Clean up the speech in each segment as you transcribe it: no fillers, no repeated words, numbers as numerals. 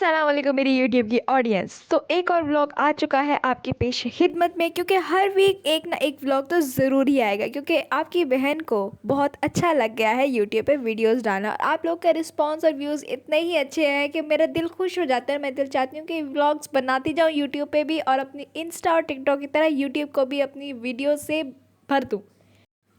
अस्सलाम वालेकुम मेरी यूट्यूब की ऑडियंस। तो एक और व्लॉग आ चुका है आपकी पेश खिदमत में, क्योंकि हर वीक एक ना एक व्लॉग तो ज़रूर ही आएगा, क्योंकि आपकी बहन को बहुत अच्छा लग गया है यूट्यूब पे वीडियोस डालना। और आप लोग का रिस्पांस और व्यूज़ इतने ही अच्छे हैं कि मेरा दिल खुश हो जाता है। मैं दिल चाहती हूँ कि व्लॉग्स बनाती जाऊँ यूट्यूब पर भी, और अपनी इंस्टा और टिकटॉक की तरह यूट्यूब को भी अपनी वीडियो से भर दूँ।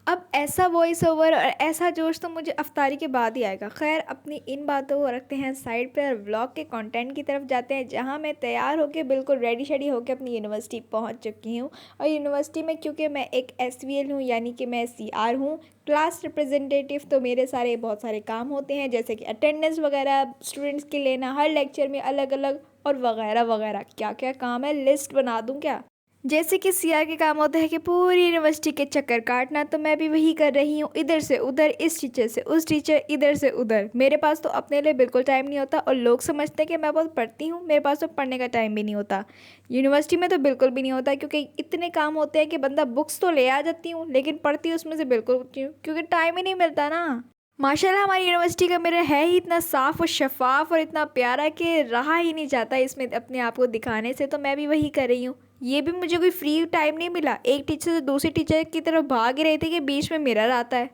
अब ऐसा वॉइस ओवर और ऐसा जोश तो मुझे अफ्तारी के बाद ही आएगा। खैर, अपनी इन बातों को रखते हैं साइड पर और व्लॉग के कंटेंट की तरफ जाते हैं, जहां मैं तैयार होकर बिल्कुल रेडी शेडी होकर अपनी यूनिवर्सिटी पहुंच चुकी हूं। और यूनिवर्सिटी में क्योंकि मैं एक SVL हूं, यानी कि मैं CR हूं, क्लास रिप्रेजेंटेटिव, तो मेरे सारे बहुत सारे काम होते हैं, जैसे कि अटेंडेंस वगैरह स्टूडेंट्स की लेना, हर लेक्चर में अलग अलग और वगैरह वगैरह। क्या क्या काम है, लिस्ट बना दूँ क्या? जैसे कि CR के काम होता है कि पूरी यूनिवर्सिटी के चक्कर काटना, तो मैं भी वही कर रही हूँ। इधर से उधर, इस टीचर से उस टीचर, इधर से उधर। मेरे पास तो अपने लिए बिल्कुल टाइम नहीं होता, और लोग समझते हैं कि मैं बहुत पढ़ती हूँ। मेरे पास तो पढ़ने का टाइम भी नहीं होता। यूनिवर्सिटी में तो बिल्कुल भी नहीं होता, क्योंकि इतने काम होते हैं कि बंदा बुक्स तो ले आ जाती हूँ, लेकिन पढ़ती हूँ उसमें से बिल्कुल नहीं हूँ, क्योंकि टाइम ही नहीं मिलता ना। माशाल्लाह हमारी यूनिवर्सिटी का मिरर है ही इतना साफ़ और शफाफ और इतना प्यारा कि रहा ही नहीं जाता इसमें अपने आप को दिखाने से। तो मैं भी वही कर रही हूँ। ये भी मुझे कोई फ्री टाइम नहीं मिला। एक टीचर से दूसरी टीचर की तरफ भाग ही रही थी कि बीच में मिरर आता है।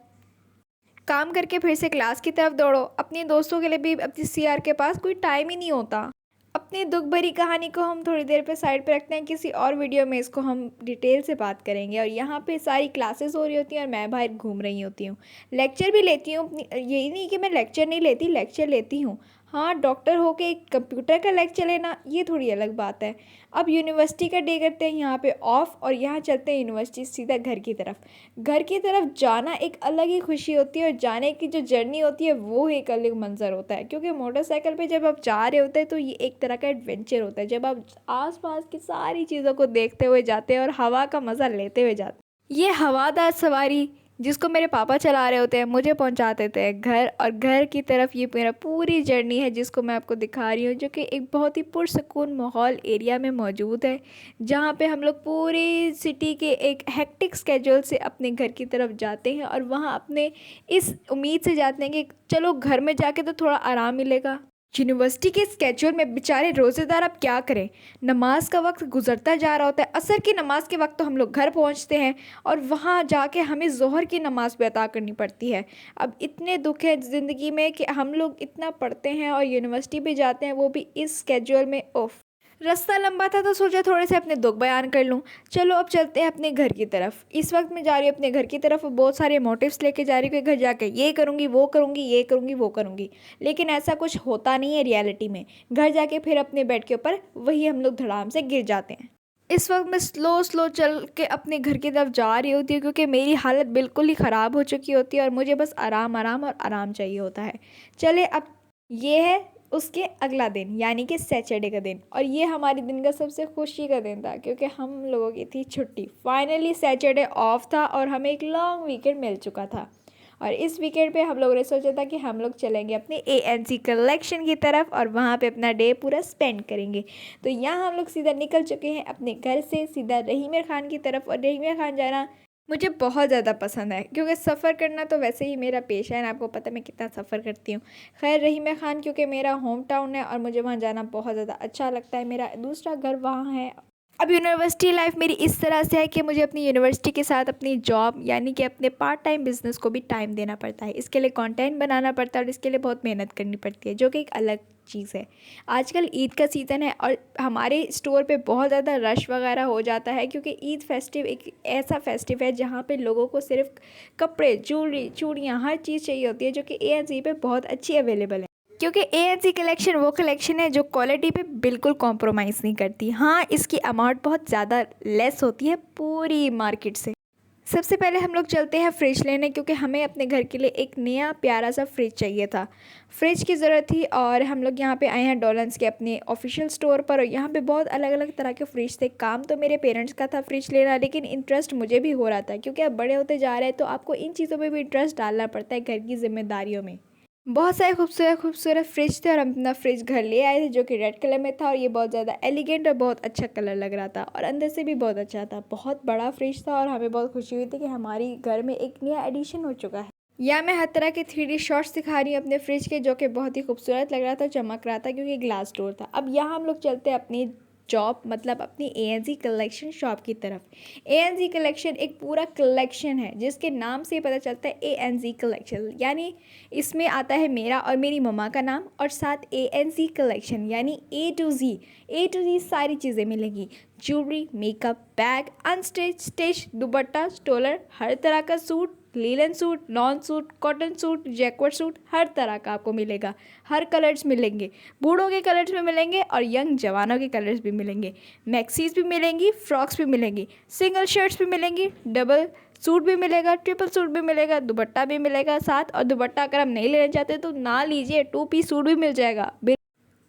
काम करके फिर से क्लास की तरफ दौड़ो। अपने दोस्तों के लिए भी अपनी CR के पास कोई टाइम ही नहीं होता। अपनी दुख भरी कहानी को हम थोड़ी देर पे साइड पे रखते हैं, किसी और वीडियो में इसको हम डिटेल से बात करेंगे। और यहाँ पे सारी क्लासेस हो रही होती हैं और मैं बाहर घूम रही होती हूँ। लेक्चर भी लेती हूँ अपनी, यही नहीं कि मैं लेक्चर नहीं लेती, लेक्चर लेती हूँ। हाँ, डॉक्टर होके एक कंप्यूटर का लेक्चर लेना ये थोड़ी अलग बात है। अब यूनिवर्सिटी का डे करते हैं यहाँ पे ऑफ, और यहाँ चलते हैं यूनिवर्सिटी सीधा घर की तरफ। घर की तरफ जाना एक अलग ही खुशी होती है, और जाने की जो जर्नी होती है वो एक अलग मंजर होता है, क्योंकि मोटरसाइकिल पे जब आप जा रहे होते हैं तो ये एक तरह का एडवेंचर होता है, जब आप आसपास की सारी चीज़ों को देखते हुए जाते हैं और हवा का मज़ा लेते हुए जाते हैं। ये हवादार सवारी जिसको मेरे पापा चला रहे होते हैं, मुझे पहुंचा देते हैं घर, और घर की तरफ ये मेरा पूरी जर्नी है जिसको मैं आपको दिखा रही हूँ, जो कि एक बहुत ही पुरसकून माहौल एरिया में मौजूद है, जहाँ पे हम लोग पूरी सिटी के एक हेक्टिक स्केड्यूल से अपने घर की तरफ जाते हैं, और वहाँ अपने इस उम्मीद से जाते हैं कि चलो घर में जाके तो थोड़ा आराम मिलेगा। यूनिवर्सिटी के स्केड्यूल में बेचारे रोज़ेदार अब क्या करें। नमाज का वक्त गुजरता जा रहा होता है, असर की नमाज के वक्त तो हम लोग घर पहुंचते हैं, और वहां जाके हमें ज़ोहर की नमाज भी अता करनी पड़ती है। अब इतने दुख है ज़िंदगी में कि हम लोग इतना पढ़ते हैं और यूनिवर्सिटी भी जाते हैं, वो भी इस स्केड्यूल में। ओफ, रास्ता लंबा था तो सोचा थोड़े से अपने दुख बयान कर लूँ। चलो अब चलते हैं अपने घर की तरफ। इस वक्त मैं जा रही हूँ अपने घर की तरफ, बहुत सारे मोटिव्स लेके जा रही हूँ कि घर जाके ये करूँगी, वो करूँगी, ये करूँगी, वो करूँगी। लेकिन ऐसा कुछ होता नहीं है रियलिटी में। घर जाके फिर अपने बेड के ऊपर वही हम लोग धड़ाम से गिर जाते हैं। इस वक्त मैं स्लो स्लो चल के अपने घर की तरफ जा रही होती हूँ, क्योंकि मेरी हालत बिल्कुल ही ख़राब हो चुकी होती है और मुझे बस आराम आराम और आराम चाहिए होता है। चले अब, ये है उसके अगला दिन, यानी कि सैटरडे का दिन, और ये हमारे दिन का सबसे खुशी का दिन था, क्योंकि हम लोगों की थी छुट्टी। फाइनली सैटरडे ऑफ था और हमें एक लॉन्ग वीकेंड मिल चुका था। और इस वीकेंड पे हम लोगों ने सोचा था कि हम लोग चलेंगे अपने ANC कलेक्शन की तरफ, और वहाँ पे अपना डे पूरा स्पेंड करेंगे। तो यहाँ हम लोग सीधा निकल चुके हैं अपने घर से सीधा रहीम खान की तरफ। और रहीम खान जाना मुझे बहुत ज़्यादा पसंद है, क्योंकि सफ़र करना तो वैसे ही मेरा पेशा है, आपको पता है मैं कितना सफ़र करती हूँ। खैर, रहीम खान क्योंकि मेरा होम टाउन है और मुझे वहाँ जाना बहुत ज़्यादा अच्छा लगता है, मेरा दूसरा घर वहाँ है। अब यूनिवर्सिटी लाइफ मेरी इस तरह से है कि मुझे अपनी यूनिवर्सिटी के साथ अपनी जॉब, यानी कि अपने पार्ट टाइम बिजनेस को भी टाइम देना पड़ता है। इसके लिए कंटेंट बनाना पड़ता है और इसके लिए बहुत मेहनत करनी पड़ती है, जो कि एक अलग चीज़ है। आजकल ईद का सीज़न है और हमारे स्टोर पे बहुत ज़्यादा रश वगैरह हो जाता है, क्योंकि ईद फेस्टिव एक ऐसा फेस्टिव है जहाँ पे लोगों को सिर्फ कपड़े, ज्वेलरी, चूड़ियाँ, हर चीज़ चाहिए होती है, जो कि ANC पे बहुत अच्छी अवेलेबल है। क्योंकि ANC कलेक्शन वो कलेक्शन है जो क्वालिटी पे बिल्कुल कॉम्प्रोमाइज़ नहीं करती। हाँ, इसकी अमाउंट बहुत ज़्यादा लेस होती है पूरी मार्केट से। सबसे पहले हम लोग चलते हैं फ्रिज लेने, क्योंकि हमें अपने घर के लिए एक नया प्यारा सा फ्रिज चाहिए था। फ्रिज की ज़रूरत थी, और हम लोग यहाँ पे आए हैं डोलन्स के अपने ऑफिशियल स्टोर पर, और यहाँ पे बहुत अलग अलग तरह के फ्रिज थे। काम तो मेरे पेरेंट्स का था फ्रिज लेना, लेकिन इंटरेस्ट मुझे भी हो रहा था, क्योंकि अब बड़े होते जा रहे हैं तो आपको इन चीज़ों में भी इंटरेस्ट डालना पड़ता है, घर की जिम्मेदारियों में। बहुत सारे खूबसूरत खूबसूरत फ्रिज थे, और हम अपना फ्रिज घर ले आए थे, जो कि रेड कलर में था, और ये बहुत ज़्यादा एलिगेंट और बहुत अच्छा कलर लग रहा था, और अंदर से भी बहुत अच्छा था। बहुत बड़ा फ्रिज था और हमें बहुत खुशी हुई थी कि हमारी घर में एक नया एडिशन हो चुका है। या मैं हर तरह के 3D शॉट्स दिखा रही हूँ अपने फ्रिज के, जो कि बहुत ही खूबसूरत लग रहा था, चमक रहा था क्योंकि ग्लास डोर था। अब यहाँ हम लोग चलते हैं अपनी जॉब मतलब अपनी ANZ कलेक्शन शॉप की तरफ। ANZ कलेक्शन एक पूरा कलेक्शन है जिसके नाम से ही पता चलता है ANZ कलेक्शन, यानी इसमें आता है मेरा और मेरी मम्मा का नाम और साथ ANZ कलेक्शन यानी A to Z सारी चीज़ें मिलेंगी। Jewellery, makeup, bag, unstitch, stitch, dupatta, स्टोलर, हर तरह का suit, linen suit, lawn suit, cotton suit, jacquard suit, हर तरह का आपको मिलेगा। हर कलर्स मिलेंगे, बूढ़ों के कलर्स भी मिलेंगे और यंग जवानों के कलर्स भी मिलेंगे। मैक्सीज भी मिलेंगी, फ्रॉक्स भी मिलेंगी, सिंगल शर्ट्स भी मिलेंगी, डबल सूट भी मिलेगा, ट्रिपल सूट भी मिलेगा, दुपट्टा भी मिलेगा साथ। और दुपट्टा अगर हम नहीं लेना चाहते तो ना लीजिए, 2 पीस सूट भी मिल जाएगा।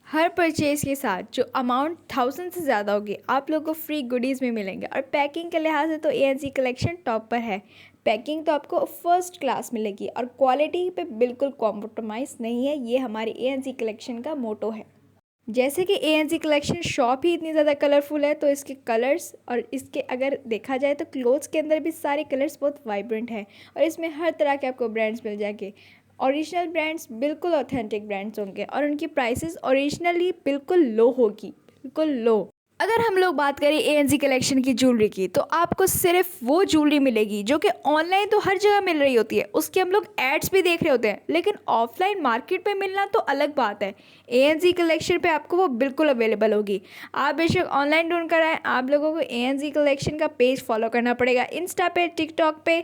हर परचेज़ के साथ जो अमाउंट 1000 से ज़्यादा होगी आप लोगों को फ्री गुडीज़ भी मिलेंगे। और पैकिंग के लिहाज से तो ANZ कलेक्शन टॉप पर है। पैकिंग तो आपको फर्स्ट क्लास मिलेगी और क्वालिटी पे बिल्कुल कॉम्प्रोमाइज़ नहीं है, ये हमारी ANZ कलेक्शन का मोटो है। जैसे कि ANZ कलेक्शन शॉप ही इतनी ज़्यादा कलरफुल है, तो इसके कलर्स और इसके अगर देखा जाए तो क्लोथ्स के अंदर भी सारे कलर्स बहुत वाइब्रेंट हैं और इसमें हर तरह के आपको ब्रांड्स मिल जाएंगे। ओरिजिनल ब्रांड्स, बिल्कुल ऑथेंटिक ब्रांड्स होंगे और उनकी प्राइसेस ओरिजिनली बिल्कुल लो होगी, बिल्कुल लो। अगर हम लोग बात करें ANZ कलेक्शन की ज्वेलरी की, तो आपको सिर्फ वो ज्वेलरी मिलेगी जो कि ऑनलाइन तो हर जगह मिल रही होती है, उसके हम लोग एड्स भी देख रहे होते हैं, लेकिन ऑफलाइन मार्केट पे मिलना तो अलग बात है। ANZ कलेक्शन पे आपको वो बिल्कुल अवेलेबल होगी। आप बेशक ऑनलाइन ढूंढ कर आए, आप लोगों को ANZ कलेक्शन का पेज फॉलो करना पड़ेगा। इंस्टा पे, टिकटॉक पे,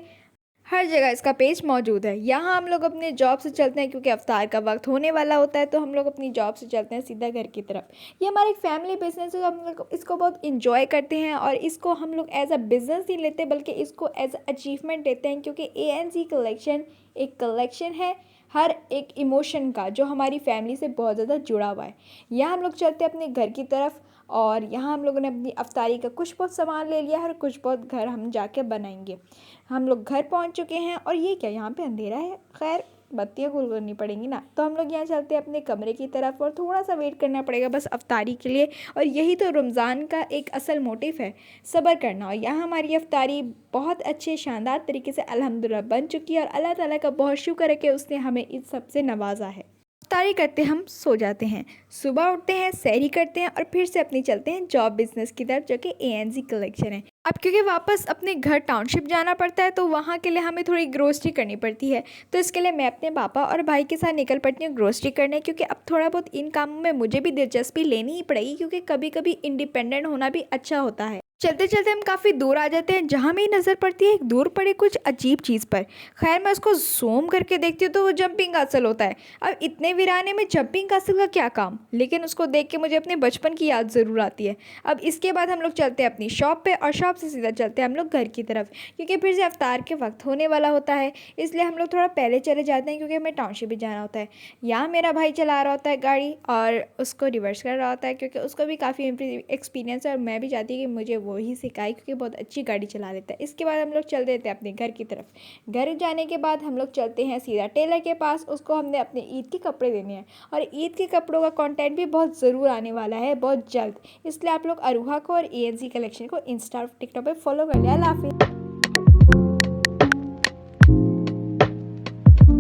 हर जगह इसका पेज मौजूद है। यहाँ हम लोग अपने जॉब से चलते हैं क्योंकि अफ्तार का वक्त होने वाला होता है, तो हम लोग अपनी जॉब से चलते हैं सीधा घर की तरफ। ये हमारी फैमिली बिजनेस है, तो हम लोग इसको बहुत इंजॉय करते हैं और इसको हम लोग एज अ बिज़नेस नहीं लेते बल्कि इसको एज अ अचीवमेंट लेते हैं, क्योंकि ANZ कलेक्शन एक कलेक्शन है हर एक इमोशन का जो हमारी फैमिली से बहुत ज़्यादा जुड़ा हुआ है। यहाँ हम लोग चलते हैं अपने घर की तरफ और यहाँ हम लोगों ने अपनी अफ्तारी का कुछ बहुत सामान ले लिया है और कुछ बहुत घर हम जाके बनाएंगे। हम लोग घर पहुँच चुके हैं और ये क्या, यहाँ पे अंधेरा है, खैर बत्तियाँ गुल करनी पड़ेंगी ना, तो हम लोग यहाँ चलते हैं अपने कमरे की तरफ और थोड़ा सा वेट करना पड़ेगा बस अफ्तारी के लिए। और यही तो रमज़ान का एक असल मोटिव है, सब्र करना। और यहाँ हमारी अफ्तारी बहुत अच्छे शानदार तरीके से अल्हम्दुलिल्लाह बन चुकी है और अल्लाह ताला का बहुत शुक्र है कि उसने हमें इस सब से नवाजा है। इफ्तारी करते हम सो जाते हैं, सुबह उठते हैं, सैरी करते हैं और फिर से अपनी चलते हैं जॉब बिजनेस की तरफ, जो कि ANZ कलेक्शन है। अब क्योंकि वापस अपने घर टाउनशिप जाना पड़ता है, तो वहाँ के लिए हमें थोड़ी ग्रोसरी करनी पड़ती है, तो इसके लिए मैं अपने पापा और भाई के साथ निकल पड़ती हूँ ग्रोसरी करने, क्योंकि अब थोड़ा बहुत इन कामों में मुझे भी दिलचस्पी लेनी ही पड़ेगी, क्योंकि कभी कभी इंडिपेंडेंट होना भी अच्छा होता है। चलते चलते हम काफ़ी दूर आ जाते हैं, जहाँ मेरी नज़र पड़ती है एक दूर पड़े कुछ अजीब चीज़ पर। खैर मैं उसको ज़ूम करके देखती हूँ तो वो जंपिंग कासल होता है। अब इतने वीराने में जंपिंग कासल का क्या काम, लेकिन उसको देख के मुझे अपने बचपन की याद ज़रूर आती है। अब इसके बाद हम लोग चलते हैं अपनी शॉप पे और शॉप से सीधा चलते हैं हम लोग घर की तरफ, क्योंकि फिर से अफ्तार के वक्त होने वाला होता है, इसलिए हम लोग थोड़ा पहले चले जाते हैं क्योंकि हमें टाउनशिप भी जाना होता है। यहाँ मेरा भाई चला रहा होता है गाड़ी और उसको रिवर्स कर रहा होता है, क्योंकि उसको भी काफ़ी एक्सपीरियंस है और मैं भी चाहती हूँ कि मुझे वो ही सिखाए, क्योंकि बहुत अच्छी गाड़ी चला लेता है। इसके बाद हम लोग चल देते हैं अपने घर की तरफ। घर जाने के बाद हम लोग चलते हैं सीधा टेलर के पास, उसको हमने अपने ईद के कपड़े देने हैं और ईद के कपड़ों का कंटेंट भी बहुत ज़रूर आने वाला है बहुत जल्द, इसलिए आप लोग अरूहा को और ANZ कलेक्शन को इंस्टा और टिकटॉक पे फॉलो कर लिया। अल्लाह हाफिज़।